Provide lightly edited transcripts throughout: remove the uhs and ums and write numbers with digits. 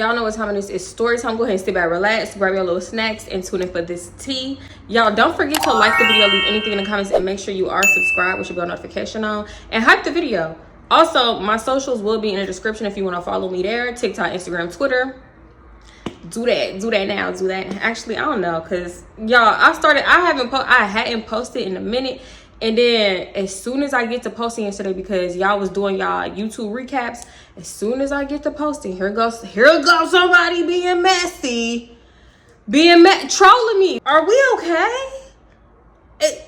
Y'all know what time it is. It's story time. Go ahead and sit back, relax, grab your little snacks, and tune in for this tea. Y'all don't forget to like the video, leave anything in the comments, and make sure you are subscribed with your bell notification on, and hype the video. Also, my socials will be in the description if you want to follow me there. TikTok, Instagram, Twitter. Do that now. Do that. Actually, I don't know, because y'all, I hadn't posted in a minute. And then as soon as I get to posting yesterday, because y'all was doing y'all YouTube recaps, as soon as I get to posting, here goes somebody being messy, trolling me. Are we okay?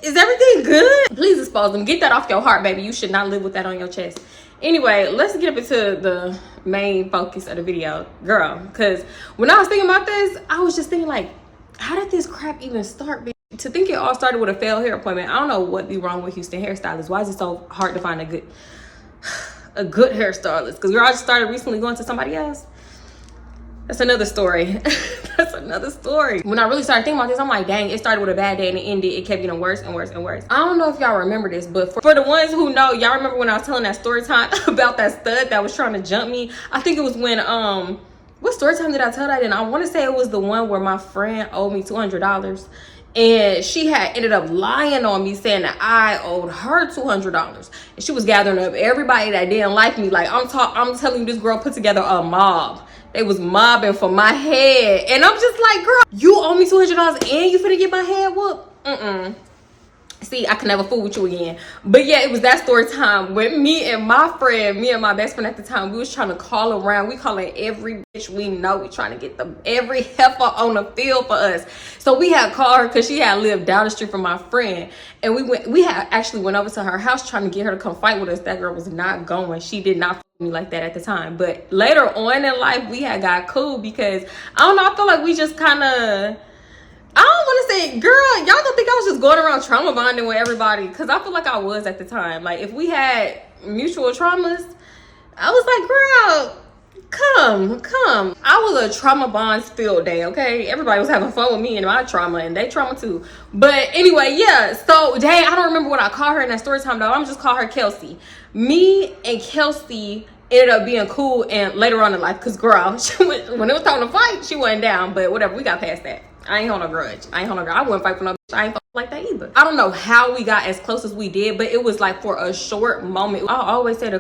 Is everything good? Please expose them. Get that off your heart, baby. You should not live with that on your chest. Anyway, let's get up into the main focus of the video, girl. Because when I was thinking about this, I was just thinking, like, how did this crap even start, bitch? To think it all started with a failed hair appointment. I don't know what be wrong with Houston hairstylists. Why is it so hard to find a good hairstylist? Because girl, I just started recently going to somebody else. That's another story. That's another story. When I really started thinking about this, I'm like, dang, it started with a bad day and it ended. It kept getting worse and worse and worse. I don't know if y'all remember this, but for the ones who know, y'all remember when I was telling that story time about that stud that was trying to jump me? I think it was when, what story time did I tell that in? I want to say it was the one where my friend owed me $200. And she had ended up lying on me, saying that I owed her $200. And she was gathering up everybody that didn't like me. Like, I'm telling you, this girl put together a mob. They was mobbing for my head. And I'm just like, girl, you owe me $200 and you finna get my head whooped? See, I can never fool with you again. But yeah, it was that story time with me and my best friend at the time. We was trying to call around. We calling every bitch we know. We trying to get every heifer on the field for us. So we had called her because she had lived down the street from my friend. And we had actually went over to her house trying to get her to come fight with us. That girl was not going. She did not me like that at the time. But later on in life, we had got cool because, I don't know, I feel like we just kind of... I don't want to say, girl, y'all don't think I was just going around trauma bonding with everybody, because I feel like I was at the time. Like, if we had mutual traumas, I was like, girl, come. I was a trauma bonds field day, okay? Everybody was having fun with me and my trauma, and they trauma too. But anyway, yeah, so, dang, I don't remember what I called her in that story time, though. I'm just call her Kelsey. Me and Kelsey ended up being cool and later on in life, because, girl, when it was time to fight, she wasn't down, but whatever, we got past that. I ain't hold no grudge. I wouldn't fight for no bitch. I ain't like that either. I don't know how we got as close as we did, but it was like for a short moment. I always say the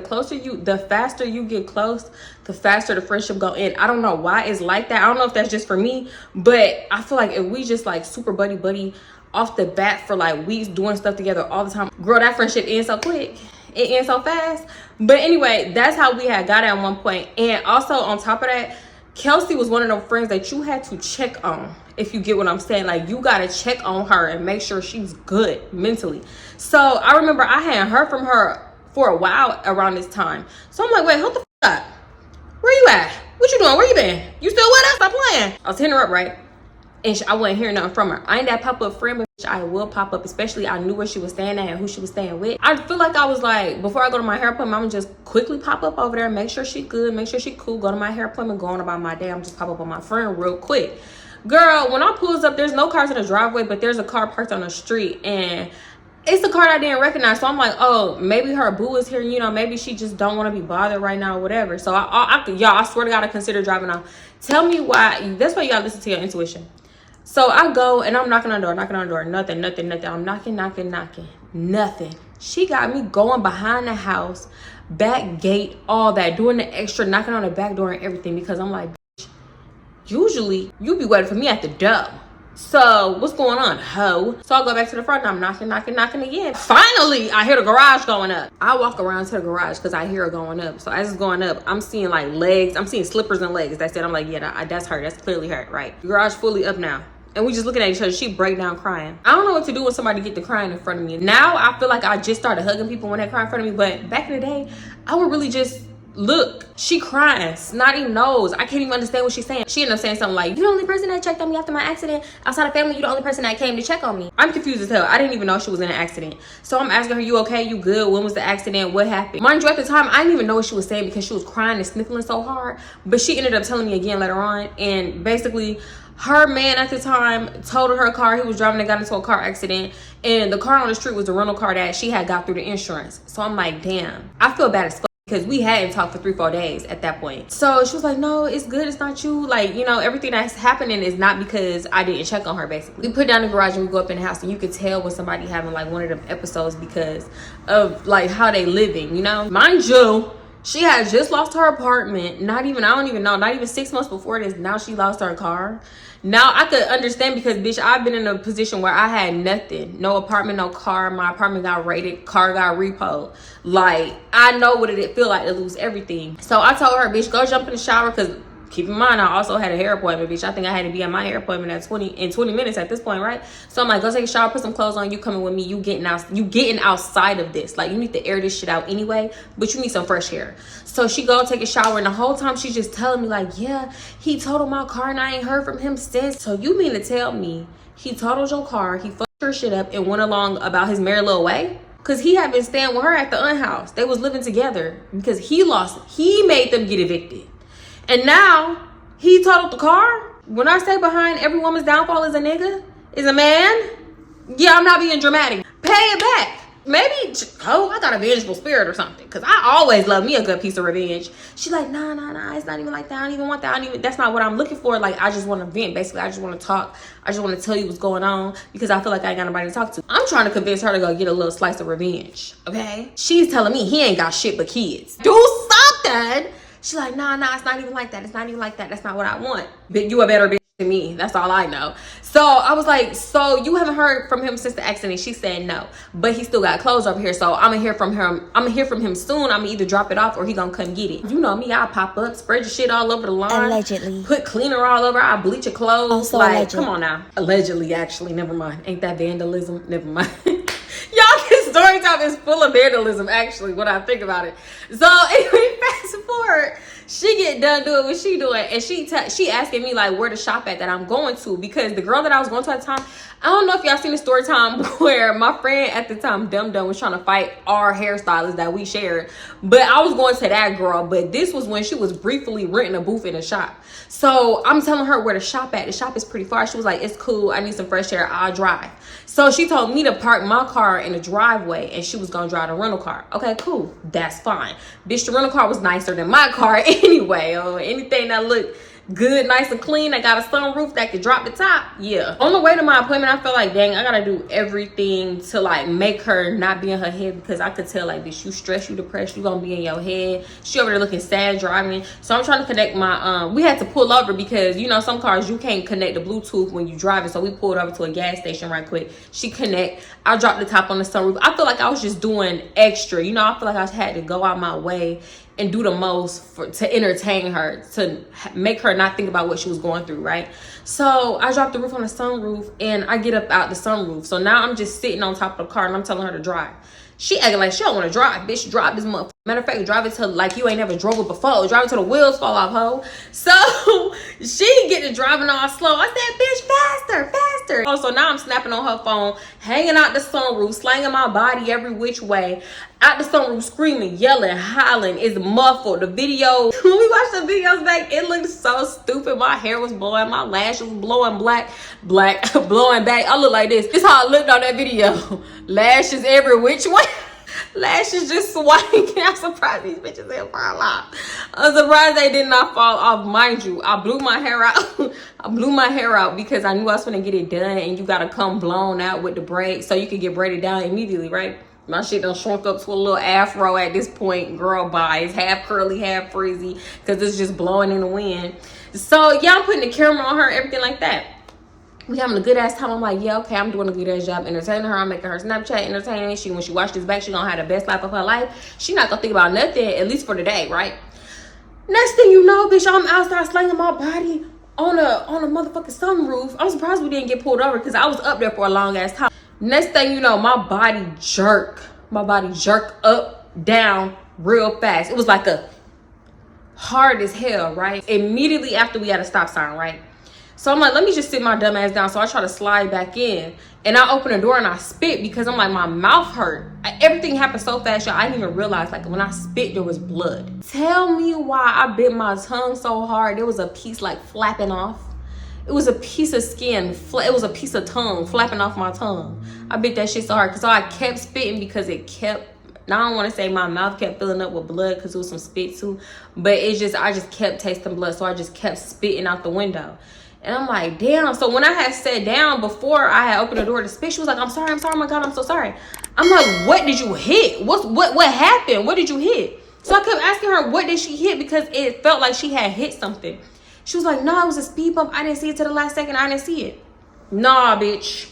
faster you get close, the faster the friendship go in. I don't know why it's like that. I don't know if that's just for me, but I feel like if we just like super buddy off the bat for like weeks doing stuff together all the time, girl, that friendship ends so quick. It ends so fast. But anyway, that's how we had got at one point. And also on top of that, Kelsey was one of those friends that you had to check on, if you get what I'm saying. Like, you got to check on her and make sure she's good mentally. So I remember I hadn't heard from her for a while around this time. So I'm like, wait, hold the up. Where you at? What you doing? Where you been? You still with us? Stop playing. I was hitting her up, right? And I wasn't hearing nothing from her. I ain't that pop-up friend, but I will pop up, especially I knew where she was staying at and who she was staying with. I feel like I was like, before I go to my hair appointment, I'm gonna just quickly pop up over there, make sure she good, make sure she cool, go to my hair appointment, go on about my day. I'm just pop up on my friend real quick. Girl, when I pulls up, there's no cars in the driveway, but there's a car parked on the street, and it's a car I didn't recognize. So I'm like, oh, maybe her boo is here, you know, maybe she just don't want to be bothered right now or whatever. So y'all, I swear to God, I consider driving off. Tell me why. That's why you gotta listen to your intuition. So I go and I'm knocking on the door, nothing. I'm knocking, nothing. She got me going behind the house, back gate, all that, doing the extra, knocking on the back door and everything, because I'm like, bitch, usually you be waiting for me at the door. So what's going on, ho? So I go back to the front and I'm knocking again. Finally, I hear the garage going up. I walk around to the garage because I hear it going up. So as it's going up, I'm seeing like legs. I'm seeing slippers and legs. That's it. I'm like, yeah, that's her. That's clearly her, right? The garage fully up now. And we just looking at each other. She break down crying. I don't know what to do when somebody get to crying in front of me. Now I feel like I just started hugging people when they cry in front of me. But back in the day, I would really just look. She crying, snotty nose. I can't even understand what she's saying. She ended up saying something like, "You the only person that checked on me after my accident. Outside of family, you the only person that came to check on me." I'm confused as hell. I didn't even know she was in an accident. So I'm asking her, "You okay? You good? When was the accident? What happened?" Mind you, at the time, I didn't even know what she was saying because she was crying and sniffling so hard. But she ended up telling me again later on. And basically, her man at the time totaled her car. He was driving and got into a car accident. And the car on the street was the rental car that she had got through the insurance. So I'm like, damn, I feel bad as fuck. because we hadn't talked for 3-4 days at that point. So she was like, no, it's good, it's not you. Like, you know, everything that's happening is not because I didn't check on her, basically. We put down the garage and we go up in the house, and you could tell when somebody having like one of them episodes because of like how they living, you know. Mind you, she had just lost her apartment. Not even 6 months before this. Now she lost her car. Now I could understand, because bitch, I've been in a position where I had nothing. No apartment, no car. My apartment got raided, car got repoed. Like, I know what it feel like to lose everything. So I told her, bitch, go jump in the shower, because keep in mind, I also had a hair appointment, bitch. I think I had to be at my hair appointment at 20 minutes at this point, right? So I'm like, go take a shower, put some clothes on, you coming with me, you getting outside of this. Like, you need to air this shit out anyway, but you need some fresh air. So she go take a shower, and the whole time she's just telling me like, yeah, he totaled my car and I ain't heard from him since. So you mean to tell me he totaled your car, he fucked her shit up and went along about his merry little way? Because he had been staying with her at the unhouse. They was living together because he made them get evicted. And now he totaled the car. When I say behind every woman's downfall is a nigga, is a man. Yeah, I'm not being dramatic. Pay it back. Maybe, oh, I got a vengeful spirit or something, because I always love me a good piece of revenge. She's like, nah, it's not even like that. I don't even want that. That's not what I'm looking for. Like, I just want to vent. Basically, I just want to talk. I just want to tell you what's going on, because I feel like I ain't got nobody to talk to. I'm trying to convince her to go get a little slice of revenge, okay? She's telling me he ain't got shit but kids. Do something. She's like, nah, it's not even like that. It's not even like that. That's not what I want. But you a better bitch than me. That's all I know. So I was like, so you haven't heard from him since the accident? She said no. But he still got clothes over here. So I'm gonna hear from him soon. I'm gonna either drop it off or he gonna come get it. You know me, I'll pop up, spread your shit all over the lawn. Allegedly. Put cleaner all over. I'll bleach your clothes. Also like, alleged. Come on now. Allegedly, actually, never mind. Ain't that vandalism? Never mind. Y'all, his story time is full of vandalism, actually, when I think about it. So anyway, fast forward, she get done doing what she doing, and she asking me like where to shop at that I'm going to, because the girl that I was going to at the time, I don't know if y'all seen the story time where my friend at the time, Dum was trying to fight our hairstylist that we shared, but I was going to that girl. But this was when she was briefly renting a booth in a shop. So I'm telling her where to shop at. The shop is pretty far. She was like, it's cool, I need some fresh air, I'll drive. So she told me to park my car in the driveway, and she was gonna drive the rental car. Okay, cool, that's fine. Bitch, the rental car was nicer than my car anyway. Or anything that looked good, nice and clean, that got a sunroof that could drop the top. Yeah. On the way to my appointment, I felt like, dang, I gotta do everything to like make her not be in her head, because I could tell like, bitch, you stressed, you depressed, you gonna be in your head. She over there looking sad driving. So I'm trying to connect my we had to pull over because, you know, some cars you can't connect the Bluetooth when you driving. So we pulled over to a gas station right quick. She connect. I dropped the top on the sunroof. I feel like I was just doing extra, you know. I feel like I had to go out my way and do the most to entertain her, to make her not think about what she was going through, right? So I dropped the roof on the sunroof, and I get up out the sunroof. So now I'm just sitting on top of the car, and I'm telling her to drive. She acting like she don't want to drive. Bitch, drive this motherfucker. Matter of fact, drive it till like you ain't never drove it before. Drive it till the wheels fall off, ho. So she get to driving all slow. I said, bitch, faster. Oh, so now I'm snapping on her phone, hanging out the sunroof, slanging my body every which way. Out the sunroof, screaming, yelling, hollering. It's muffled. The video, when we watched the videos back, it looked so stupid. My hair was blowing, my lashes was blowing black, blowing back. I look like this. This is how I looked on that video. Lashes every which way. Lashes just swinging. I'm surprised these bitches didn't fall off. I'm surprised they did not fall off. Mind you, I blew my hair out. I blew my hair out because I knew I was gonna get it done, and you gotta come blown out with the braid so you can get braided down immediately, right? My shit done shrunk up to a little afro at this point. Girl, bye. It's half curly, half frizzy, because it's just blowing in the wind. So yeah, I'm putting the camera on her, everything like that. We having a good ass time. I'm like, yeah, okay, I'm doing a good ass job entertaining her. I'm making her Snapchat entertaining. When she watch this back, she gonna have the best life of her life. She not gonna think about nothing, at least for the day, right? Next thing you know, bitch, I'm outside slinging my body on a motherfucking sunroof. I'm surprised we didn't get pulled over, because I was up there for a long ass time. Next thing you know, my body jerk up, down real fast. It was like a hard as hell, right? Immediately after we had a stop sign, right? So I'm like, let me just sit my dumb ass down. So I try to slide back in, and I open the door and I spit, because I'm like, my mouth hurt. Everything happened so fast, y'all. I didn't even realize, like, when I spit, there was blood. Tell me why I bit my tongue so hard. There was a piece like flapping off. It was a piece of skin. It was a piece of tongue flapping off my tongue. I bit that shit so hard, because I kept spitting, because it kept Now I don't want to say my mouth kept filling up with blood because it was some spit too, but it's just, I just kept tasting blood, so I just kept spitting out the window. And I'm like, damn. So when I had sat down before I had opened the door to spit, she was like, I'm sorry, oh my God, I'm so sorry. I'm like, what did you hit? What happened? What did you hit? So I kept asking her, what did she hit? Because it felt like she had hit something. She was like, no, it was a speed bump. I didn't see it till the last second. I didn't see it. Nah, bitch.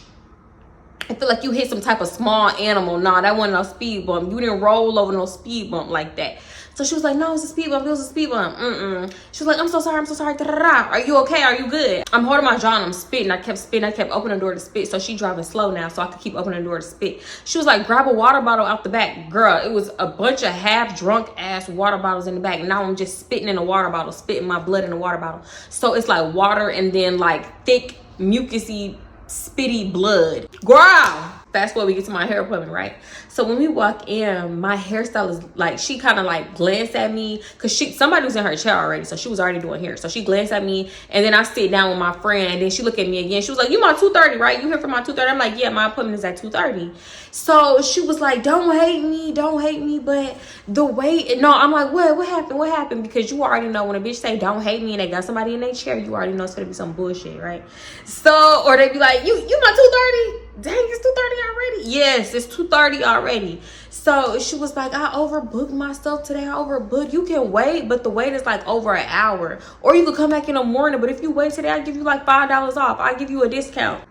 I feel like you hit some type of small animal. Nah, that wasn't no speed bump. You didn't roll over no speed bump like that. So she was like, no, it was a speed bump. It was a speed bump. She was like, I'm so sorry. I'm so sorry. Da-da-da. Are you okay? Are you good? I'm holding my jaw and I'm spitting. I kept spitting. I kept opening the door to spit. So she driving slow now, so I could keep opening the door to spit. She was like, grab a water bottle out the back. Girl, it was a bunch of half drunk ass water bottles in the back. Now I'm just spitting in the water bottle, spitting my blood in the water bottle. So it's like water and then like thick, mucusy, spitty blood. Girl. Fast forward, we get to my hair appointment, right? So when we walk in, my hairstylist, like, she kind of like glanced at me because somebody was in her chair already, so she was already doing hair. So she glanced at me, and then I sit down with my friend, and then she looked at me again. She was like, you my 2:30, right? You here for my 2:30? I'm like, yeah, my appointment is at 2:30. So she was like, don't hate me, but the way, no, I'm like, what happened? Because you already know when a bitch say don't hate me and they got somebody in their chair, you already know it's gonna be some bullshit, right? So, or they be like, you my 2:30? Dang, it's 2:30 already. Yes, it's 2:30 already. So she was like, I overbooked myself today. I overbooked. You can wait, but the wait is like over an hour, or you could come back in the morning. But if you wait today, I give you like $5 off. I give you a discount.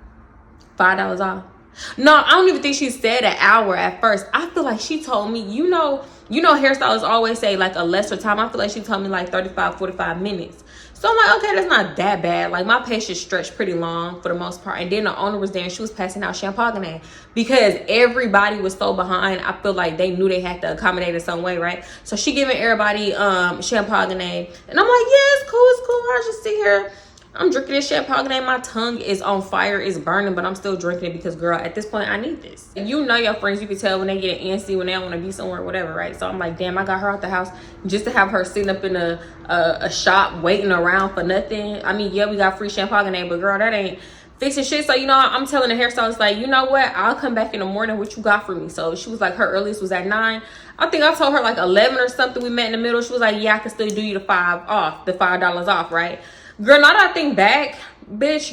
$5 off. No, I don't even think she said an hour at first. I feel like she told me, you know hairstylists always say like a lesser time. I feel like she told me like 35, 45 minutes. So I'm like, okay, that's not that bad. Like, my patience stretched pretty long for the most part. And then the owner was there and she was passing out champagne because everybody was so behind. I feel like they knew they had to accommodate in some way, right? So she giving everybody champagne. And I'm like, yeah, it's cool. I just sit here. I'm drinking this champagne. My tongue is on fire. It's burning, but I'm still drinking it because, girl, at this point, I need this. You know your friends, you can tell when they get antsy, when they don't want to be somewhere, whatever, right? So I'm like, damn, I got her out the house just to have her sitting up in a shop waiting around for nothing. I mean, yeah, we got free champagne, but, girl, that ain't fixing shit. So, you know, I'm telling the hairstylist, like, you know what? I'll come back in the morning. What you got for me? So she was like, her earliest was at 9. I think I told her like 11 or something. We met in the middle. She was like, yeah, I can still do you the $5 off, right? Girl, now that I think back, bitch,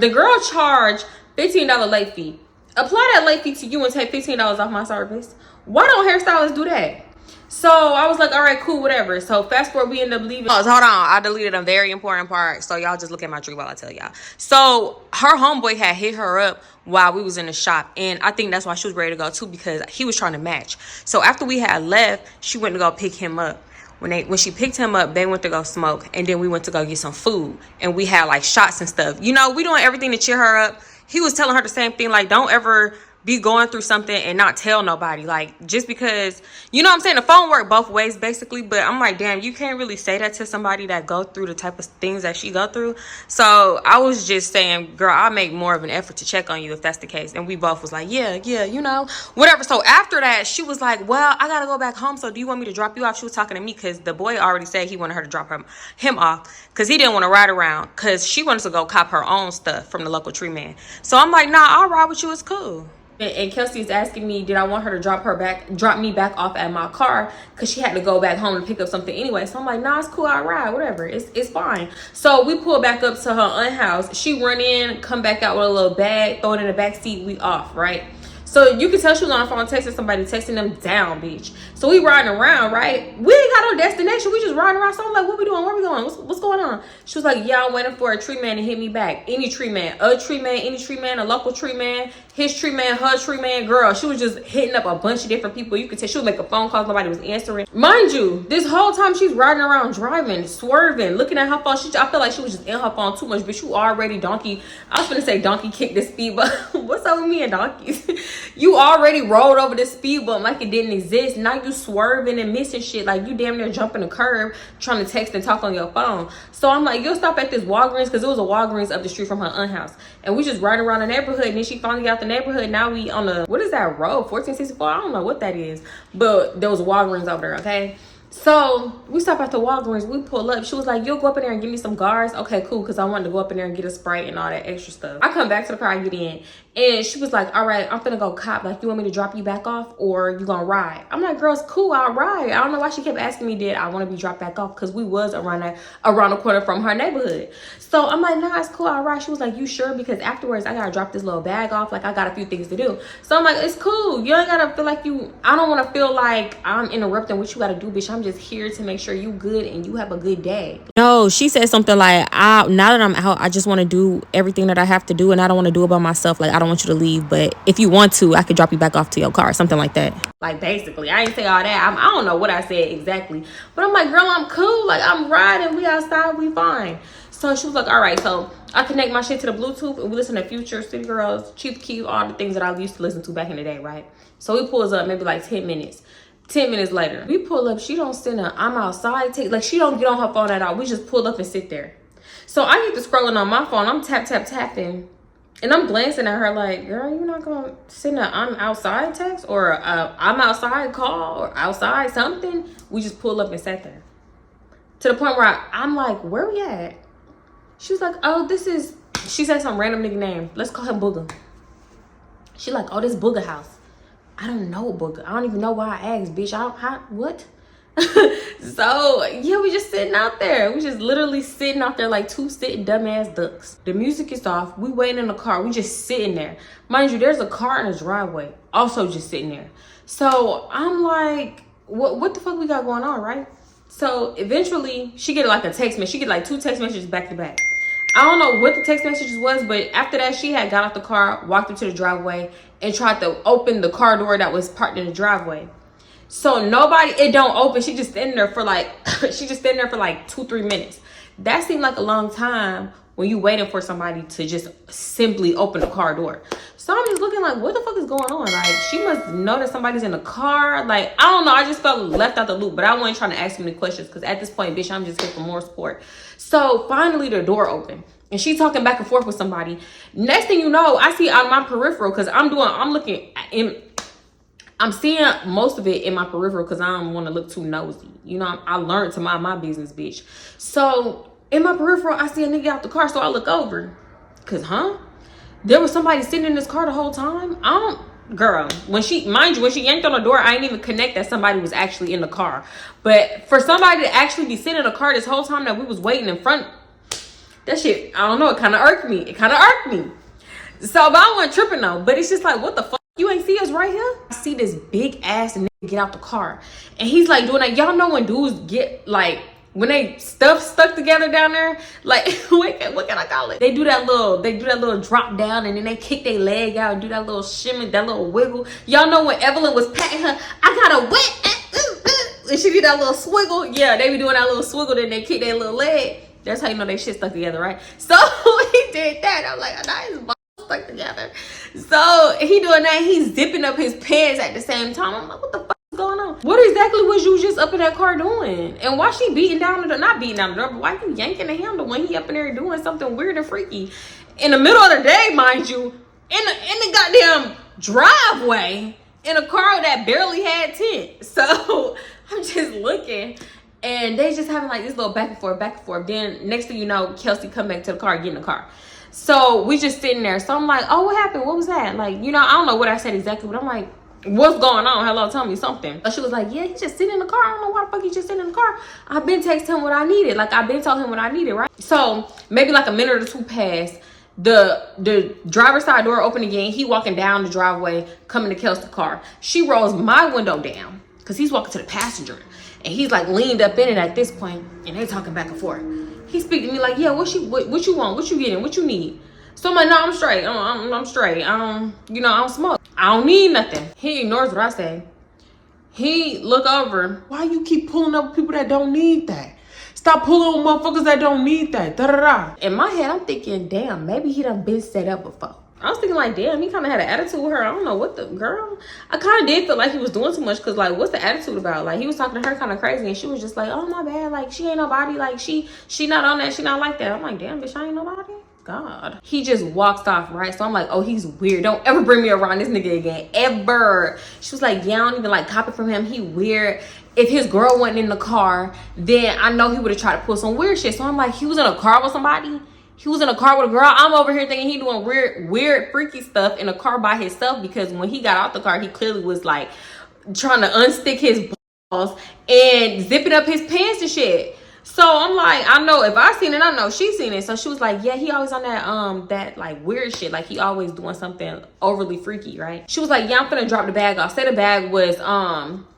the girl charged $15 late fee. Apply that late fee to you and take $15 off my service. Why don't hairstylists do that? So I was like, all right, cool, whatever. So fast forward, we end up leaving. Hold on, I deleted a very important part. So y'all just look at my tree while I tell y'all. So her homeboy had hit her up while we was in the shop. And I think that's why she was ready to go too, because he was trying to match. So after we had left, she went to go pick him up. When she picked him up, they went to go smoke, and then we went to go get some food, and we had like shots and stuff. You know, we doing everything to cheer her up. He was telling her the same thing, like, don't ever be going through something and not tell nobody. Like, just because, you know what I'm saying, the phone worked both ways basically, but I'm like, damn, you can't really say that to somebody that go through the type of things that she go through. So I was just saying, girl, I'll make more of an effort to check on you if that's the case. And we both was like, yeah, you know, whatever. So after that, she was like, well, I gotta go back home, so do you want me to drop you off? She was talking to me because the boy already said he wanted her to drop him off because he didn't want to ride around, because she wanted to go cop her own stuff from the local tree man. So I'm like, nah, I'll ride with you, it's cool. And Kelsey's asking me, did I want her to drop me back off at my car, because she had to go back home to pick up something anyway. So I'm like, nah, it's cool, I'll ride, whatever, it's fine. So we pull back up to her aunt's house. She run in, come back out with a little bag, throw it in the back seat, we off, right? So you can tell she was on the phone texting somebody, texting them down, bitch. So we riding around, right? We ain't got no destination. We just riding around. So I'm like, what we doing? Where we going? What's going on? She was like, yeah, I'm waiting for a tree man to hit me back. Any tree man, any tree man, a local tree man, his tree man, her tree man. Girl, she was just hitting up a bunch of different people. You could tell she was making phone calls. Nobody was answering. Mind you, this whole time she's riding around, driving, swerving, looking at her phone. I feel like she was just in her phone too much, but you already donkey. I was gonna say donkey kicked the speed, but what's up with me and donkeys? You already rolled over the speed bump like it didn't exist. Now you swerving and missing shit. Like, you damn near jumping the curb trying to text and talk on your phone. So I'm like, you'll stop at this Walgreens, because it was a Walgreens up the street from her aunt's house. And we just riding around the neighborhood. And then she finally got the neighborhood. Now we on the, what is that road? 1464? I don't know what that is. But there was a Walgreens over there, okay? So we stop at the Walgreens. We pull up. She was like, "You'll go up in there and give me some guards." Okay, cool. Because I wanted to go up in there and get a Sprite and all that extra stuff. I come back to the car. I get in. And she was like, "All right, I'm finna go cop. Like, you want me to drop you back off or you gonna ride?" I'm like, "Girl, it's cool. I'll ride." I don't know why she kept asking me, did I want to be dropped back off? Because we was around the corner from her neighborhood. So I'm like, "Nah, it's cool. I'll ride." She was like, "You sure? Because afterwards, I gotta drop this little bag off. Like, I got a few things to do." So I'm like, "It's cool. You ain't gotta feel like you..." I don't want to feel like I'm interrupting what you gotta do, bitch. I'm just here to make sure you good and you have a good day. No, she said something like, now that I'm out, I just want to do everything that I have to do and I don't want to do it by myself. Like, I don't want you to leave, but if you want to, I could drop you back off to your car, something like that. Like, basically, I ain't say all that. I don't know what I said exactly, but I'm like, "Girl, I'm cool. Like, I'm riding. We outside. We fine." So she was like, "All right." So I connect my shit to the Bluetooth and we listen to Future, City Girls, Chief Keef, all the things that I used to listen to back in the day, right? So we pulls up maybe like 10 minutes. 10 minutes later, we pull up. She don't send a "I'm outside" like, she don't get on her phone at all. We just pull up and sit there. So I get to scrolling on my phone. I'm tapping. And I'm glancing at her like, "Girl, you're not going to send a "I'm outside" text or a "I'm outside" call or outside something?" We just pull up and sat there. To the point where I'm like, "Where we at?" She was like, "Oh, this is..." She said some random nigga name. Let's call him Booger. She like, "Oh, this Booger house." I don't know Booger. I don't even know why I asked, bitch. What? So yeah, we just sitting out there. We just literally sitting out there like two sitting dumbass ducks. The music is off. We waiting in the car. We just sitting there. Mind you, there's a car in the driveway, also just sitting there. So I'm like, what the fuck we got going on, right? So eventually she get like a text message. She get like 2 text messages back to back. I don't know what the text messages was, but after that, she had got out the car, walked into the driveway, and tried to open the car door that was parked in the driveway. So it don't open. She just standing there for like, 2-3 minutes. That seemed like a long time when you waiting for somebody to just simply open the car door. So I'm just looking like, what the fuck is going on? Like, she must know that somebody's in the car. Like, I don't know. I just felt left out the loop, but I wasn't trying to ask too many questions because at this point, bitch, I'm just here for more support. So finally the door opened and she talking back and forth with somebody. Next thing you know, I see on my peripheral, because I'm seeing most of it in my peripheral because I don't want to look too nosy. You know, I learned to mind my business, bitch. So in my peripheral, I see a nigga out the car. So I look over because, there was somebody sitting in this car the whole time. Girl, when she yanked on the door, I didn't even connect that somebody was actually in the car. But for somebody to actually be sitting in the car this whole time that we was waiting in front, that shit, I don't know, it kind of irked me. So, but I wasn't tripping though. But it's just like, what the fuck? You ain't see us right here? I see this big ass nigga get out the car. And he's like doing that. Y'all know when dudes get like, when they stuff stuck together down there, like, what can I call it? They do that little drop down and then they kick their leg out and do that little shimmy, that little wiggle. Y'all know when Evelyn was patting her, "I got a wet," and she did that little swiggle. Yeah, they be doing that little swiggle, then they kick their little leg. That's how you know they shit stuck together, right? So he did that. I'm like, "That is stuck together." So he doing that. He's zipping up his pants at the same time. I'm like, what the fuck is going on? What exactly was you just up in that car doing? And why she beating down the door? Not beating down the door, but why you yanking the handle when he up in there doing something weird and freaky in the middle of the day, mind you, in the goddamn driveway in a car that barely had tint. So I'm just looking. And they just having like this little back and forth. Then next thing you know, Kelsey come back to the car, get in the car. So we just sitting there. So I'm like, "Oh, what happened? What was that?" Like, you know, I don't know what I said exactly, but I'm like, "What's going on? Hello, tell me something." So she was like, "Yeah, he just sitting in the car. I don't know why the fuck he just sitting in the car. I've been texting him what I needed. Like, I've been telling him what I needed, right?" So maybe like a minute or two passed. The driver's side door opened again. He walking down the driveway, coming to Kelsey's car. She rolls my window down because he's walking to the passenger. And he's like leaned up in it at this point, and they talking back and forth. He speak to me like, "Yeah, what you want? What you getting? What you need?" So I'm like, "No, I'm straight. I'm straight. I don't smoke. I don't need nothing." He ignores what I say. He look over. "Why you keep pulling up people that don't need that? Stop pulling on motherfuckers that don't need that." Da da da. In my head, I'm thinking, damn, maybe he done been set up before. I was thinking like, damn, he kind of had an attitude with her. I don't know what the girl. I kind of did feel like he was doing too much because, like, what's the attitude about? Like, he was talking to her kind of crazy and she was just like, "Oh, my bad. Like, she ain't nobody. Like, she not on that. She not like that." I'm like, damn, bitch, I ain't nobody. God. He just walks off, right? So I'm like, oh, he's weird. Don't ever bring me around this nigga again, ever. She was like, yeah, I don't even like copy from him. He weird. If his girl wasn't in the car, then I know he would have tried to pull some weird shit. So I'm like, he was in a car with somebody? He was in a car with a girl? I'm over here thinking he doing weird, freaky stuff in a car by himself, because when he got out the car, he clearly was like trying to unstick his balls and zipping up his pants and shit. So I'm like, I know if I seen it, I know she seen it. So she was like, yeah, he always on that like weird shit. Like he always doing something overly freaky, right? She was like, yeah, I'm finna drop the bag off. Say the bag was,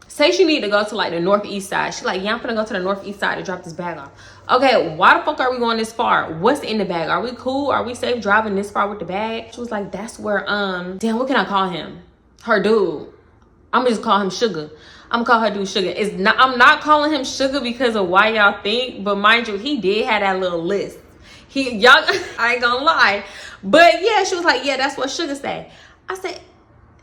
say she need to go to like the northeast side. She like, yeah, I'm finna go to the northeast side to drop this bag off. Okay, why the fuck are we going this far? What's in the bag? Are we cool? Are we safe driving this far with the bag? She was like, that's where, damn, what can I call him? Her dude. I'm gonna just call him Sugar. I'm gonna call her dude Sugar. I'm not calling him Sugar because of why y'all think, but mind you, he did have that little list. Y'all, I ain't gonna lie. But yeah, she was like, yeah, that's what Sugar said. I said,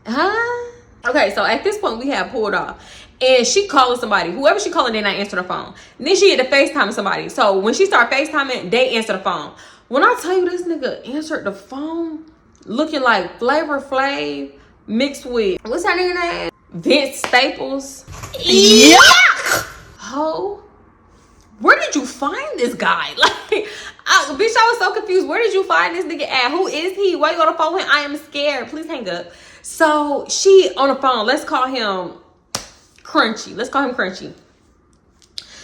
huh? Okay, so at this point we had pulled off. And she calling somebody. Whoever she calling, they not answer the phone. And then she had to FaceTime somebody. So when she started FaceTiming, they answer the phone. When I tell you this nigga answered the phone, looking like Flavor Flav mixed with, what's her nigga name? Vince Staples. Yeah. Ho, where did you find this guy? Like, bitch, I was so confused. Where did you find this nigga at? Who is he? Why you on the phone with him? I am scared. Please hang up. So she on the phone. Let's call him Crunchy. Let's call him Crunchy.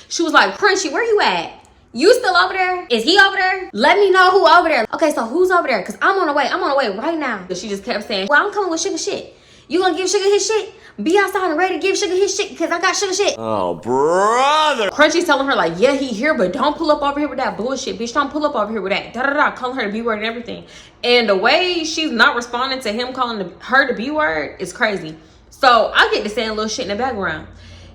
She was like, Crunchy, where you at? You still over there? Is he over there? Let me know who over there. Okay, so who's over there? Because I'm on the way. I'm on the way right now. She just kept saying, well, I'm coming with Sugar shit. You gonna give Sugar his shit? Be outside and ready to give Sugar his shit because I got Sugar shit. Oh, brother. Crunchy's telling her like, yeah, he here, but don't pull up over here with that bullshit. Bitch, don't pull up over here with that. Da-da-da. Calling her the B-word and everything. And the way she's not responding to him calling her the B-word is crazy. So I get to saying little shit in the background.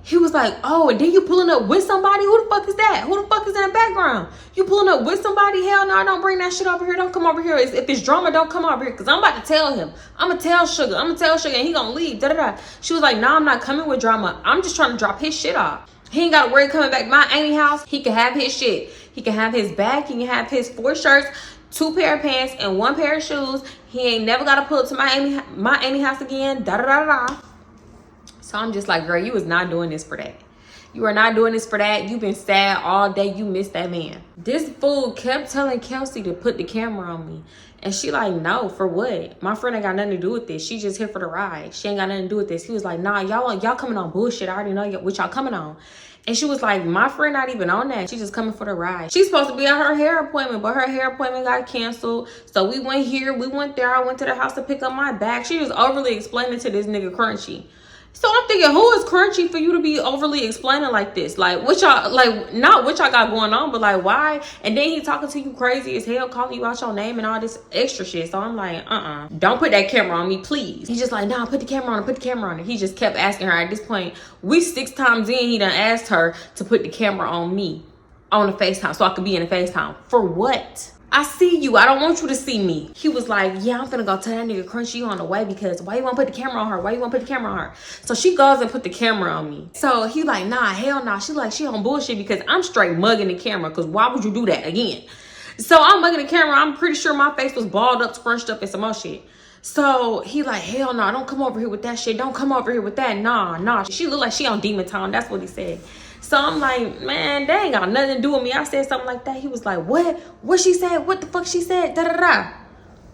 He was like, oh, and then you pulling up with somebody? Who the fuck is that? Who the fuck is in the background? You pulling up with somebody? Hell no, don't bring that shit over here. Don't come over here. If it's drama, don't come over here. Because I'm about to tell him. I'm going to tell Sugar. I'm going to tell Sugar and he going to leave. Da-da-da. She was like, nah, I'm not coming with drama. I'm just trying to drop his shit off. He ain't got to worry coming back to my Amy house. He can have his shit. He can have his bag. He can have his 4 shirts, 2 pair of pants, and 1 pair of shoes. He ain't never got to pull up to my Amy house again. Da-da-da-da. So I'm just like, girl, you was not doing this for that. You are not doing this for that. You've been sad all day. You missed that man. This fool kept telling Kelsey to put the camera on me. And she like, no, for what? My friend ain't got nothing to do with this. She just here for the ride. She ain't got nothing to do with this. He was like, nah, y'all coming on bullshit. I already know what y'all coming on. And she was like, my friend not even on that. She's just coming for the ride. She's supposed to be at her hair appointment, but her hair appointment got canceled. So we went here, we went there. I went to the house to pick up my bag. She was overly explaining to this nigga Crunchy. So I'm thinking, who is Crunchy for you to be overly explaining like this? Like, what y'all, like, not what y'all got going on, but like, why? And then he talking to you crazy as hell, calling you out your name and all this extra shit. So I'm like, don't put that camera on me, please. He's just like, nah, put the camera on her, put the camera on her. He just kept asking her. At this point, we 6 times in, he done asked her to put the camera on me on the FaceTime so I could be in the FaceTime. For what? I see you. I don't want you to see me. He was like, yeah, I'm finna go tell that nigga Crunchy you on the way because why you want to put the camera on her? Why you want to put the camera on her? So she goes and put the camera on me. So he like, nah, hell nah. She like, she on bullshit because I'm straight mugging the camera because why would you do that again? So I'm mugging the camera. I'm pretty sure my face was balled up, scrunched up and some more shit. So he like, hell nah, don't come over here with that shit. Don't come over here with that. Nah. She look like she on Demon Town. That's what he said. So I'm like, man, they ain't got nothing to do with me. I said something like that. He was like, what? What she said? What the fuck she said? Da-da-da.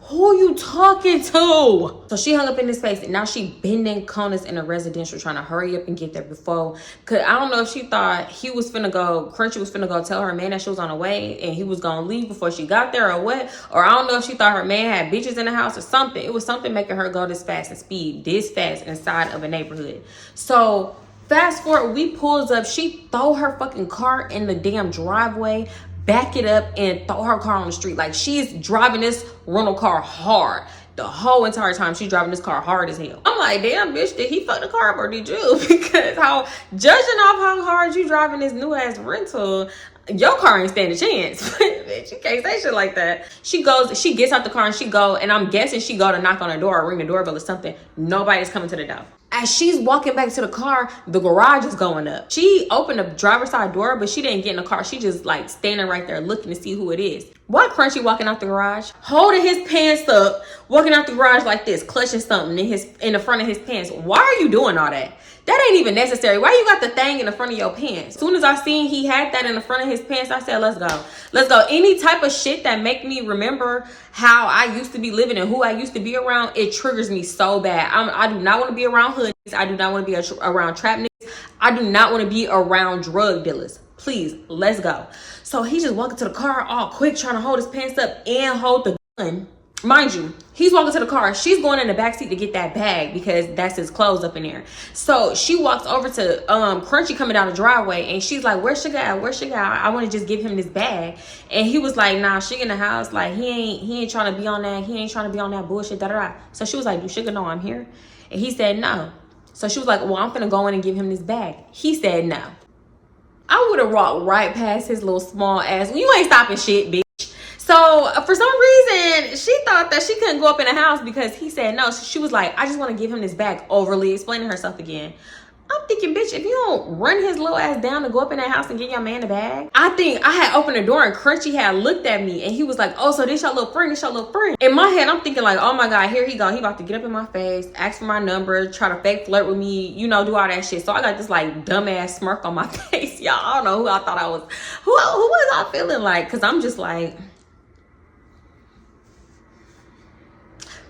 Who you talking to? So she hung up in his face and now she bending corners in a residential trying to hurry up and get there before. Cause I don't know if she thought he was finna go, Crunchy was finna go tell her man that she was on the way and he was gonna leave before she got there or what. Or I don't know if she thought her man had bitches in the house or something. It was something making her go this fast and speed this fast inside of a neighborhood. So fast forward, we pulls up. She throw her fucking car in the damn driveway, back it up, and throw her car on the street. Like, she's driving this rental car hard. The whole entire time, she's driving this car hard as hell. I'm like, damn, bitch, did he fuck the car up or did you? Because judging off how hard you driving this new-ass rental, your car ain't stand a chance. Bitch, you can't say shit like that. She gets out the car and she go, and I'm guessing she go to knock on the door or ring the doorbell or something. Nobody's coming to the door. As she's walking back to the car, the garage is going up. She opened the driver's side door, but she didn't get in the car. She just like standing right there looking to see who it is. Why Crunchy walking out the garage, holding his pants up, walking out the garage like this, clutching something in the front of his pants? Why are you doing all that? That ain't even necessary. Why you got the thing in the front of your pants? As soon as I seen he had that in the front of his pants, I said, let's go. Let's go. Any type of shit that make me remember how I used to be living and who I used to be around, it triggers me so bad. I do not want to be around hoodies. I do not want to be around trap niggas. I do not want to be around drug dealers. Please, let's go. So he just walking to the car all quick, trying to hold his pants up and hold the gun. Mind you, he's walking to the car. She's going in the backseat to get that bag because that's his clothes up in there. So she walks over to Crunchy coming down the driveway, and she's like, where's Sugar at? Where's Sugar at? I want to just give him this bag. And he was like, nah, Sugar in the house. Like, he ain't trying to be on that. He ain't trying to be on that bullshit. Da, da, da. So she was like, do Sugar know I'm here? And he said no. So she was like, well, I'm finna go in and give him this bag. He said no. I would have walked right past his little small ass. You ain't stopping shit, bitch. So for some reason, she thought that she couldn't go up in the house because he said no. So she was like, I just want to give him this bag, overly explaining herself again. I'm thinking, bitch, if you don't run his little ass down to go up in that house and get your man the bag. I think I had opened the door and Crunchy had looked at me and he was like, oh, so this your little friend, this your little friend. In my head, I'm thinking like, oh my God, here he go. He about to get up in my face, ask for my number, try to fake flirt with me, you know, do all that shit. So I got this like dumbass smirk on my face. Y'all, I don't know who I thought I was. Who was I feeling like? Cause I'm just like,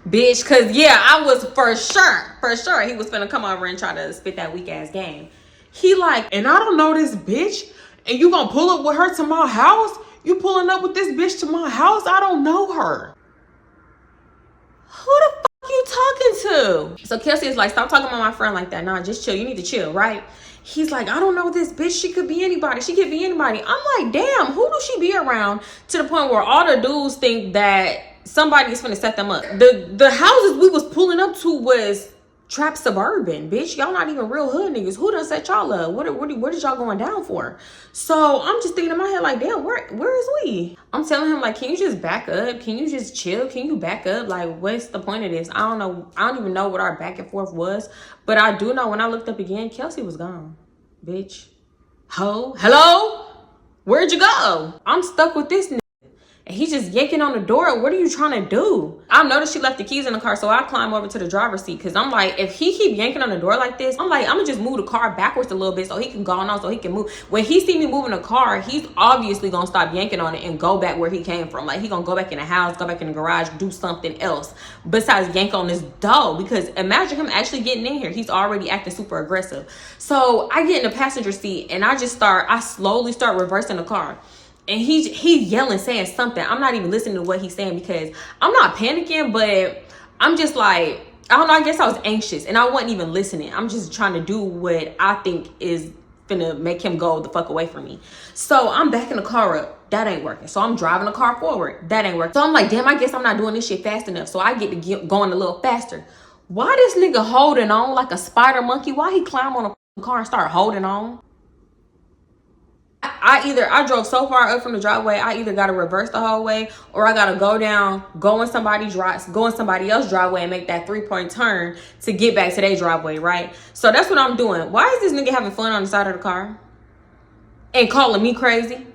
bitch, cause yeah, I was for sure he was finna come over and try to spit that weak ass game. He like, and I don't know this bitch, and you gonna pull up with her to my house? You pulling up with this bitch to my house? I don't know her. Who the fuck you talking to? So Kelsey is like, stop talking about my friend like that. Nah, just chill. You need to chill, right? He's like, I don't know this bitch. She could be anybody. She could be anybody. I'm like, damn, who do she be around to the point where all the dudes think that somebody is finna set them up? The houses we was pulling up to was trap suburban, bitch. Y'all not even real hood niggas. Who done set y'all up? What is y'all going down for? So I'm just thinking in my head like, damn, where is we? I'm telling him like, can you just back up? Can you just chill? Can you back up? Like, what's the point of this? I don't know. I don't even know what our back and forth was, but I do know when I looked up again, Kelsey was gone, bitch. Hello? Where'd you go? I'm stuck with this nigga. And he's just yanking on the door. What are you trying to do? I noticed she left the keys in the car, so I climb over to the driver's seat because I'm like, if he keep yanking on the door like this, I'm like, I'm gonna just move the car backwards a little bit so he can go on, so he can move. When he see me moving the car, he's obviously gonna stop yanking on it and go back where he came from. Like, he gonna go back in the house, go back in the garage, do something else besides yank on this door. Because imagine him actually getting in here. He's already acting super aggressive. So I get in the passenger seat and I slowly start reversing the car. And he's yelling, saying something. I'm not even listening to what he's saying because I'm not panicking, but I'm just like, I don't know, I guess I was anxious and I wasn't even listening. I'm just trying to do what I think is finna make him go the fuck away from me. So I'm backing the car up. That ain't working. So I'm driving the car forward. That ain't working. So I'm like, damn, I guess I'm not doing this shit fast enough. So I get to going a little faster. Why this nigga holding on like a spider monkey? Why he climb on a car and start holding on? I drove so far up from the driveway, I either got to reverse the whole way or I got to go down, go in somebody else's driveway and make that 3-point turn to get back to their driveway, right? So that's what I'm doing. Why is this nigga having fun on the side of the car and calling me crazy?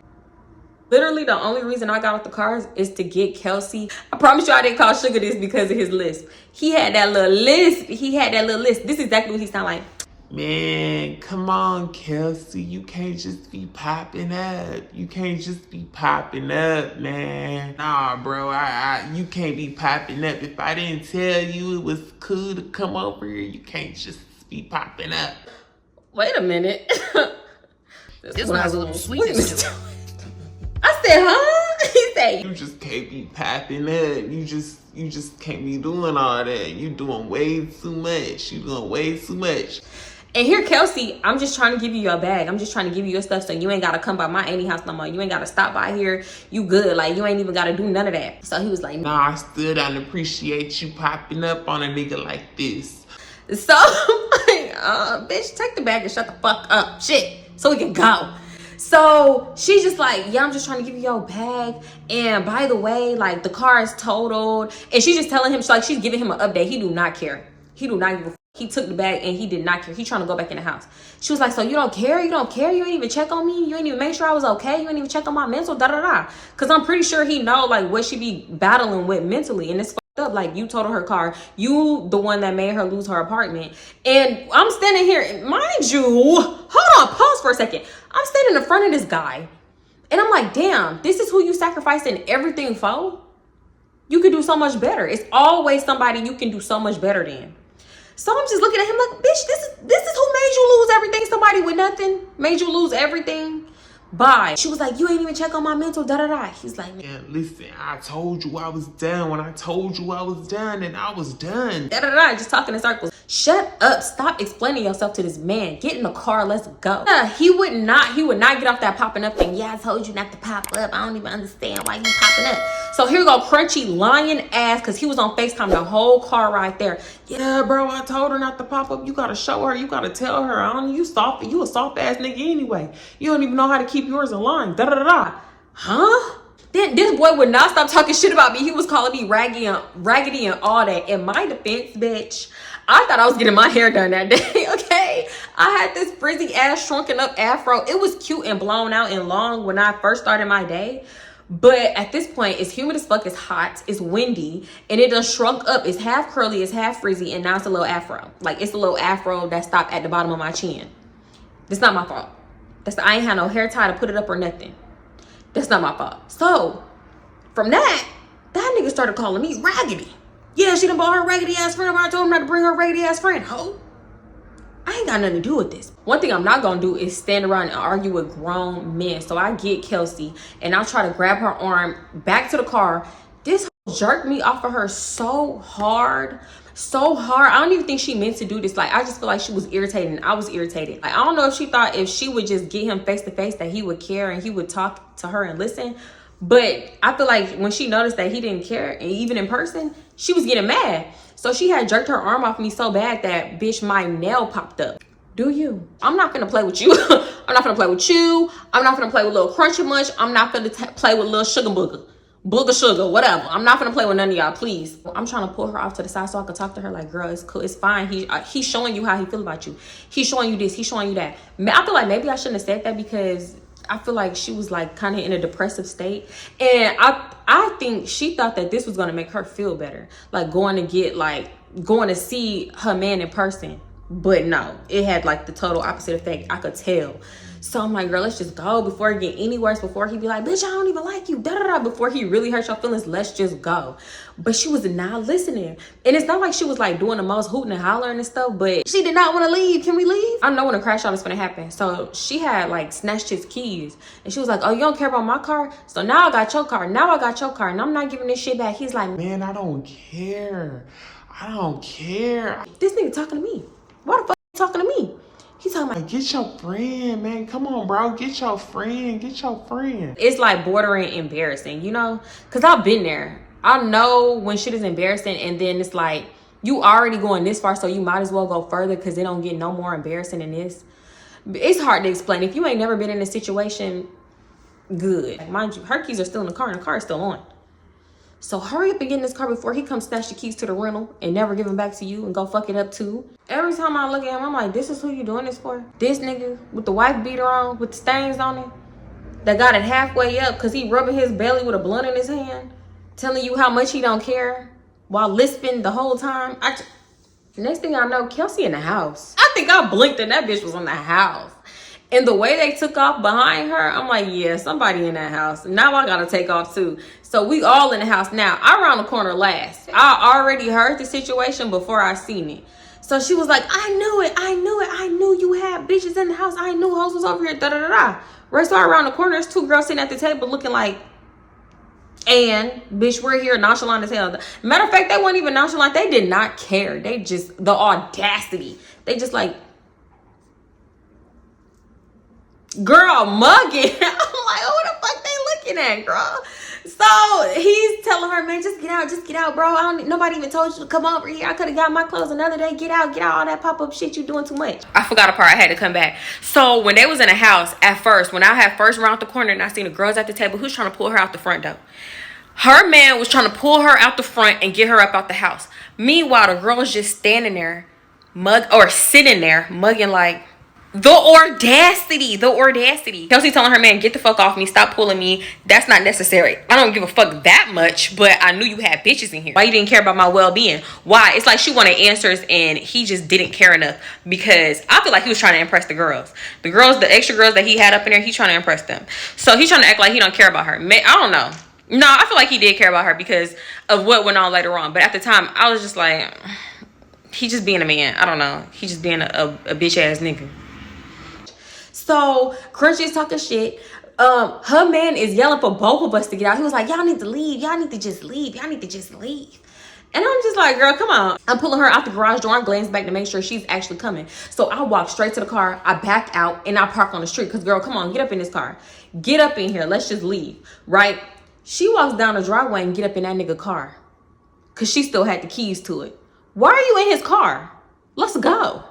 Literally, the only reason I got out the car is to get Kelsey. I promise you I didn't call Sugar this because of his lisp. He had that little lisp. This is exactly what he sound like. Man, come on, Kelsey. You can't just be popping up. You can't just be popping up, man. Nah, bro, you can't be popping up. If I didn't tell you it was cool to come over here, you can't just be popping up. Wait a minute. This one has a little sweetness to it. I said, huh? He said, you just can't be popping up. You just can't be doing all that. You doing way too much. You doing way too much. And here, Kelsey, I'm just trying to give you your bag. I'm just trying to give you your stuff so you ain't got to come by my auntie house no more. You ain't got to stop by here. You good. Like, you ain't even got to do none of that. So he was like, nah, I still don't appreciate you popping up on a nigga like this. So I'm like, bitch, take the bag and shut the fuck up. Shit. So we can go. So she's just like, yeah, I'm just trying to give you your bag. And by the way, like, the car is totaled. And she's just telling him, she's giving him an update. He do not care. He do not give a fuck. He took the bag and he did not care. He trying to go back in the house. She was like, so you don't care? You don't care? You ain't even check on me? You ain't even make sure I was okay? You ain't even check on my mental? Da-da-da. Because I'm pretty sure he know, like, what she be battling with mentally. And it's fucked up. Like, you totaled her car. You the one that made her lose her apartment. And I'm standing here. Mind you, hold on. Pause for a second. I'm standing in front of this guy. And I'm like, damn, this is who you sacrificing everything for? You could do so much better. It's always somebody you can do so much better than. So I'm just looking at him like, bitch, this is who made you lose everything. Somebody with nothing made you lose everything. Bye. She was like, you ain't even check on my mental, da-da-da. He's like, Man, listen, I told you I was done. When I told you I was done, and I was done. da-da-da, just talking in circles. Shut up. Stop explaining yourself to this man. Get in the car. Let's go. He would not get off that popping up thing. Yeah, I told you not to pop up. I don't even understand why you popping up. So here we go, Crunchy lying ass, because he was on FaceTime the whole car right there. Yeah, bro, I told her not to pop up. You gotta show her. You gotta tell her. You a soft ass nigga anyway. You don't even know how to keep yours in line. Da-da-da-da. Huh? Then this boy would not stop talking shit about me. He was calling me raggedy and all that. In my defense, bitch, I thought I was getting my hair done that day, okay? I had this frizzy ass shrunken up afro. It was cute and blown out and long when I first started my day. But at this point, it's humid as fuck, it's hot, it's windy, and it done shrunk up. It's half curly, it's half frizzy, and now it's a little afro. Like, it's a little afro that stopped at the bottom of my chin. That's not my fault. I ain't had no hair tie to put it up or nothing. That's not my fault. So, from that nigga started calling me raggedy. Yeah, she done bought her raggedy ass friend. I told him not to bring her raggedy ass friend. Ho. I ain't got nothing to do with this. One thing I'm not gonna do is stand around and argue with grown men. So I get Kelsey and I try to grab her arm back to the car. This jerked me off of her so hard. I don't even think she meant to do this. Like, I just feel like she was irritated and I was irritated. Like, I don't know if she thought if she would just get him face to face that he would care and he would talk to her and listen. But I feel like when she noticed that he didn't care, and even in person, she was getting mad. So she had jerked her arm off me so bad that, bitch, my nail popped up. Do you? I'm not gonna play with you. I'm not gonna play with you. I'm not gonna play with little Crunchy Munch. I'm not gonna play with little Sugar Booger Sugar, whatever. I'm not gonna play with none of y'all, please. I'm trying to pull her off to the side so I can talk to her like, girl, it's cool, it's fine. He's showing you how he feel about you. He's showing you this, he's showing you that. I feel like maybe I shouldn't have said that because I feel like she was like kind of in a depressive state. And I think she thought that this was gonna make her feel better. Like going to see her man in person. But no, it had like the total opposite effect. I could tell. So I'm like, girl, let's just go before it get any worse. Before he be like, bitch, I don't even like you. Da-da-da. Before he really hurt your feelings, let's just go. But she was not listening. And it's not like she was like doing the most hooting and hollering and stuff, but she did not want to leave. Can we leave? I know when a crash out is going to happen. So she had like snatched his keys. And she was like, oh, you don't care about my car? So now I got your car. Now I got your car. And I'm not giving this shit back. He's like, Man, I don't care. I don't care. This nigga talking to me. Why the fuck are you talking to me? He's talking about, Get your friend, man. Come on, bro. Get your friend. it's like bordering embarrassing, you know? Because I've been there. I know when shit is embarrassing and then it's like, you already going this far, so you might as well go further because it don't get no more embarrassing than this. It's hard to explain. If you ain't never been in a situation, good. Mind you, her keys are still in the car and the car is still on. So hurry up and get in this car before he comes snatch the keys to the rental and never give them back to you and go fuck it up too. Every time I look at him, I'm like, this is who you doing this for? This nigga with the wife beater on, with the stains on it, that got it halfway up because he rubbing his belly with a blunt in his hand, telling you how much he don't care while lisping the whole time. Next thing I know, Kelsey in the house. I think I blinked and that bitch was in the house. And the way they took off behind her, I'm like, yeah, somebody in that house. Now I gotta take off too. So we all in the house now. I round the corner last. I already heard the situation before I seen it. So she was like, I knew you had bitches in the house. I knew hoes was over here, da-da-da-da. Right, so I round the corner, there's two girls sitting at the table looking like, and bitch, we're here nonchalant as hell. Matter of fact, they weren't even nonchalant. They did not care. They just, the audacity. They just like, girl, mugging. I'm like, who the fuck they looking at, girl? So he's telling her, man, just get out, bro. Nobody even told you to come over here. I could have got my clothes another day. Get out, all that pop-up shit. You doing too much. I forgot a part. I had to come back. So when they was in the house at first, when I had first round the corner and I seen the girls at the table, who's trying to pull her out the front door? Her man was trying to pull her out the front and get her up out the house. Meanwhile, the girl was just standing there or sitting there mugging like, the audacity. Kelsey telling her man, get the fuck off me, stop pulling me. That's not necessary. I don't give a fuck that much, but I knew you had bitches in here. Why you didn't care about my well-being? Why? It's like she wanted answers and he just didn't care enough, because I feel like he was trying to impress the girls. The extra girls that he had up in there, he's trying to impress them. So he's trying to act like he don't care about her. I don't know. No, I feel like he did care about her because of what went on later on. But at the time, I was just like, he just being a man. I don't know. He just being a bitch ass nigga. So Crunchy is talking shit. Her man is yelling for both of us to get out. He was like, y'all need to leave. Y'all need to just leave. Y'all need to just leave. And I'm just like, girl, come on. I'm pulling her out the garage door. I'm glancing back to make sure she's actually coming. So I walk straight to the car. I back out and I park on the street. Because, girl, come on, get up in this car. Get up in here. Let's just leave. Right? She walks down the driveway and get up in that nigga car. Because she still had the keys to it. Why are you in his car? Let's go.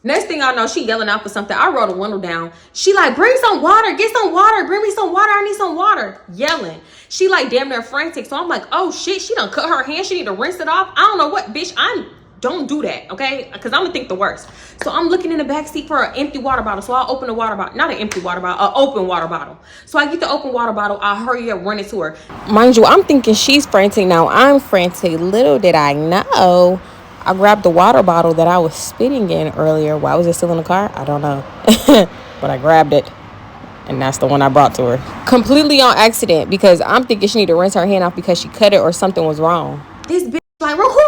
Next thing I know, she yelling out for something. I rolled the window down. She like, bring some water, get some water, bring me some water, I need some water. Yelling. She like damn near frantic. So I'm like, oh shit, she done cut her hand. She need to rinse it off. I don't know what, bitch, don't do that, okay? Because I'm gonna think the worst. So I'm looking in the back seat for an empty water bottle. So I open the water bottle, not an empty water bottle, an open water bottle. So I get the open water bottle. I hurry up, run it to her. Mind you, I'm thinking she's frantic now. I'm frantic. Little did I know, I grabbed the water bottle that I was spitting in earlier. Why was it still in the car? I don't know. But I grabbed it. And that's the one I brought to her. Completely on accident, because I'm thinking she need to rinse her hand off because she cut it or something was wrong. This bitch like, record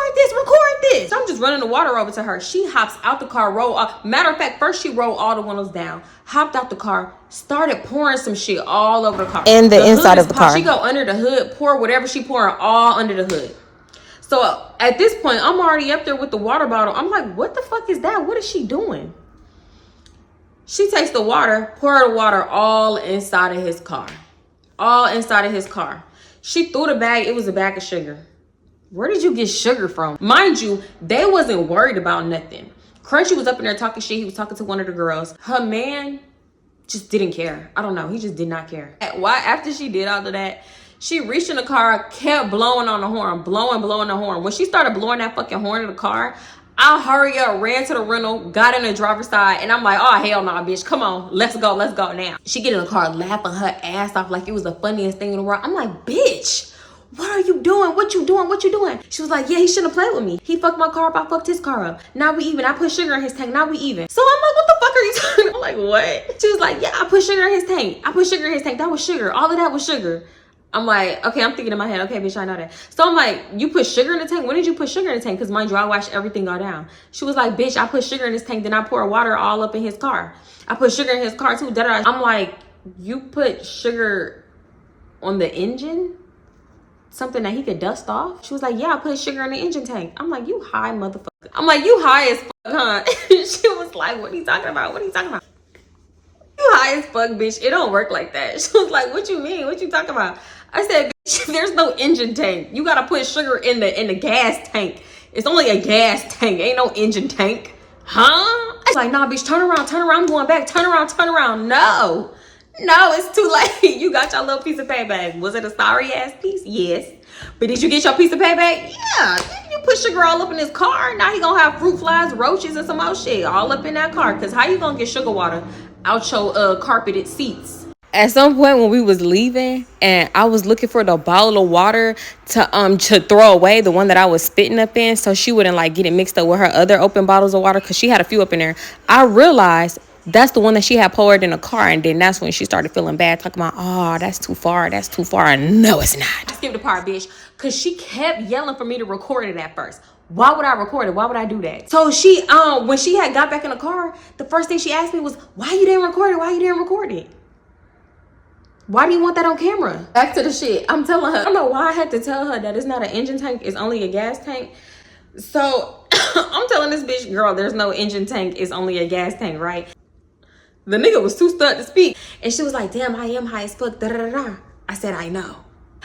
this. So I'm just running the water over to her. She hops out the car, roll up. Matter of fact, first she rolled all the windows down, hopped out the car, started pouring some shit all over the car. And the inside of the car. She go under the hood, pour whatever she pouring all under the hood. So at this point, I'm already up there with the water bottle. I'm like, what the fuck is that? What is she doing? She takes the water, pour the water all inside of his car. All inside of his car. She threw the bag. It was a bag of sugar. Where did you get sugar from? Mind you, they wasn't worried about nothing. Crunchy was up in there talking shit. He was talking to one of the girls. Her man just didn't care. I don't know. He just did not care. Why? After she did all of that, she reached in the car, kept blowing on the horn, blowing the horn. When she started blowing that fucking horn in the car, I hurry up, ran to the rental, got in the driver's side, and I'm like, oh, hell no, bitch. Come on, let's go now. She get in the car laughing her ass off like it was the funniest thing in the world. I'm like, bitch, what are you doing? What you doing? She was like, yeah, he shouldn't have played with me. He fucked my car up, I fucked his car up. Now we even. I put sugar in his tank, now we even. So I'm like, what the fuck are you talking about? I'm like, what? She was like, yeah, I put sugar in his tank. That was sugar. All of that was sugar. I'm like, okay, I'm thinking in my head, okay, bitch, I know that. So I'm like, you put sugar in the tank? When did you put sugar in the tank? Because mind you, I watched everything go down. She was like, bitch, I put sugar in this tank, then I pour water all up in his car. I put sugar in his car too. I'm like, you put sugar on the engine? Something that he could dust off? She was like, yeah, I put sugar in the engine tank. I'm like, you high motherfucker. I'm like, you high as fuck, huh? She was like, what are you talking about? You high as fuck, bitch. It don't work like that. She was like, what you mean? What you talking about? I said, bitch, there's no engine tank. You gotta put sugar in the gas tank. It's only a gas tank. Ain't no engine tank. Huh? I was like, nah, bitch, turn around. I'm going back. Turn around. No, it's too late. You got your little piece of payback. Was it a sorry ass piece? Yes. But did you get your piece of payback? Yeah. You put sugar all up in his car. Now he gonna have fruit flies, roaches, and some more shit all up in that car. Cause how you gonna get sugar water out your carpeted seats? At some point when we was leaving and I was looking for the bottle of water to throw away, the one that I was spitting up in, so she wouldn't like get it mixed up with her other open bottles of water, because she had a few up in there. I realized that's the one that she had poured in the car, and then that's when she started feeling bad, talking about, oh, that's too far. No, it's not. Skip the part, bitch, because she kept yelling for me to record it at first. Why would I record it? Why would I do that? So she, when she had got back in the car, the first thing she asked me was, why you didn't record it? Why do you want that on camera? Back to the shit. I'm telling her. I don't know why I had to tell her that it's not an engine tank. It's only a gas tank. So I'm telling this bitch, girl, there's no engine tank. It's only a gas tank, right? The nigga was too stuck to speak. And she was like, damn, I am high as fuck. Da-da-da-da. I said, I know.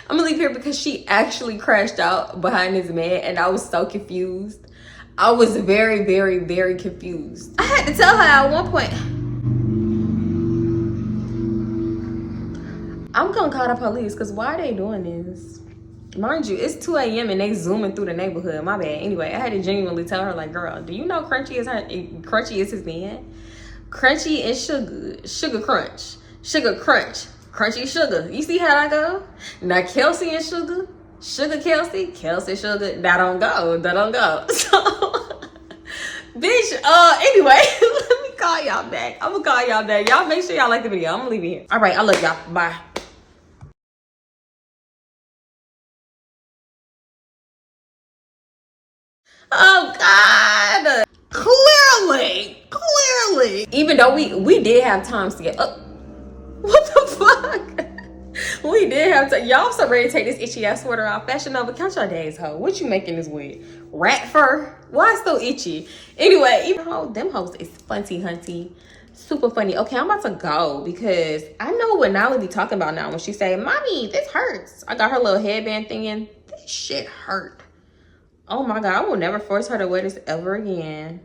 I'm gonna leave here because she actually crashed out behind this man. And I was so confused. I was very, very, very confused. I had to tell her at one point, I'm gonna call the police, because why are they doing this? Mind you, it's 2 a.m. and they zooming through the neighborhood. My bad. Anyway, I had to genuinely tell her, like, girl, do you know Crunchy is his man? Crunchy and Sugar Crunch. Sugar Crunch. Crunchy Sugar. You see how that go? Now Kelsey and Sugar. Sugar Kelsey. Kelsey Sugar. That don't go. That don't go. So, bitch, anyway, let me call y'all back. I'm gonna call y'all back. Y'all make sure y'all like the video. I'm gonna leave it here. All right, I love y'all. Bye. Oh God! Clearly. Even though we did have times to get up. What the fuck? We did have to. Y'all so ready to take this itchy ass sweater off. Fashion Nova, count your days, hoe. What you making this with? Rat fur? Why it's so itchy? Anyway, even though them hoes is funty hunty. Super funny. Okay, I'm about to go because I know what Nala be talking about now when she say, "Mommy, this hurts." I got her little headband thing in. This shit hurt. Oh my God, I will never force her to wear this ever again.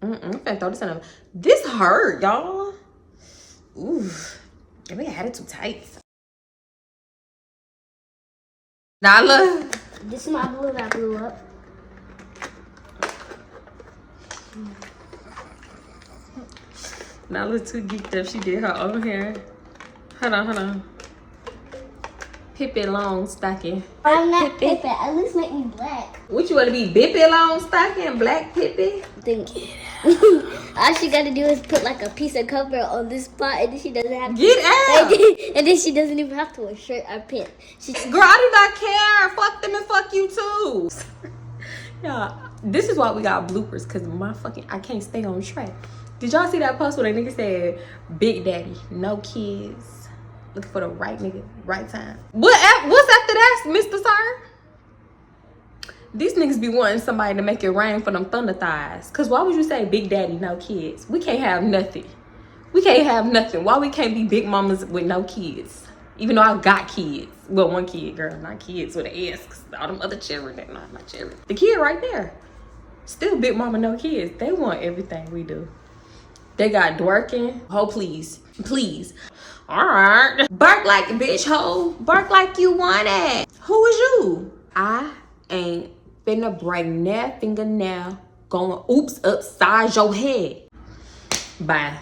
I'm finna throw this in. This hurt, y'all. Ooh, I think I had it too tight. Nala. This is my blue that blew up. Nala's too geeked up. She did her own hair. Hold on. Pippi long stocking. I'm not Pippi. At least make me black. What you want to be? Bippy long stocking? Black Pippi? Thank you. All she gotta do is put like a piece of cover on this spot, and then she doesn't have to. Get out! And then she doesn't even have to wear shirt or pants. Girl, I do not care. Fuck them and fuck you too. Yeah, this is why we got bloopers, because I can't stay on track. Did y'all see that post where that nigga said, Big Daddy, no kids, looking for the right nigga, right time? What's after that, Mr. Sir? These niggas be wanting somebody to make it rain for them thunder thighs. Cause why would you say Big Daddy, no kids? We can't have nothing. Why we can't be big mamas with no kids? Even though I got kids. Well, one kid, girl, not kids with an S. Cause all them other children, they're not my children. The kid right there. Still big mama, no kids. They want everything we do. They got dworking. Oh, please. All right. Bark like a bitch, hoe. Bark like you want it. Who is you? I ain't finna bring that fingernail going oops upside your head. Bye.